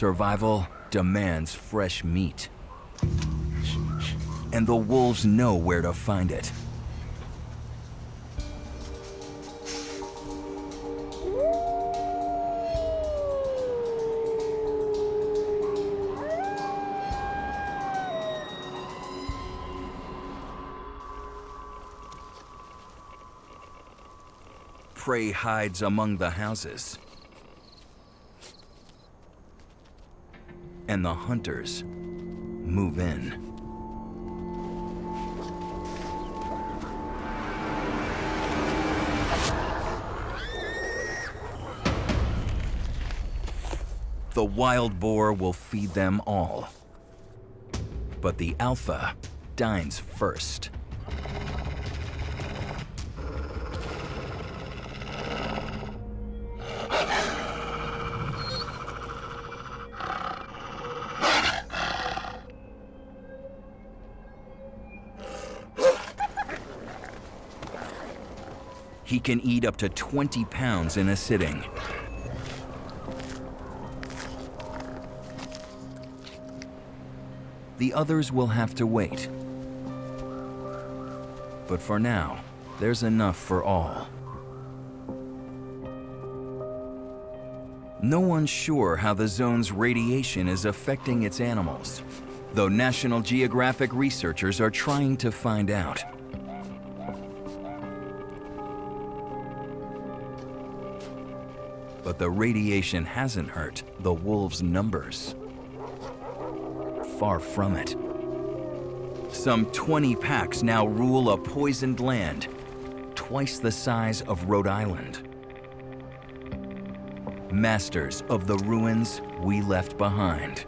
survival demands fresh meat. And the wolves know where to find it. Prey hides among the houses. And the hunters move in. The wild boar will feed them all. But the alpha dines first. He can eat up to 20 pounds in a sitting. The others will have to wait. But for now, there's enough for all. No one's sure how the zone's radiation is affecting its animals, though National Geographic researchers are trying to find out. But the radiation hasn't hurt the wolves' numbers. Far from it. Some 20 packs now rule a poisoned land, twice the size of Rhode Island. Masters of the ruins we left behind.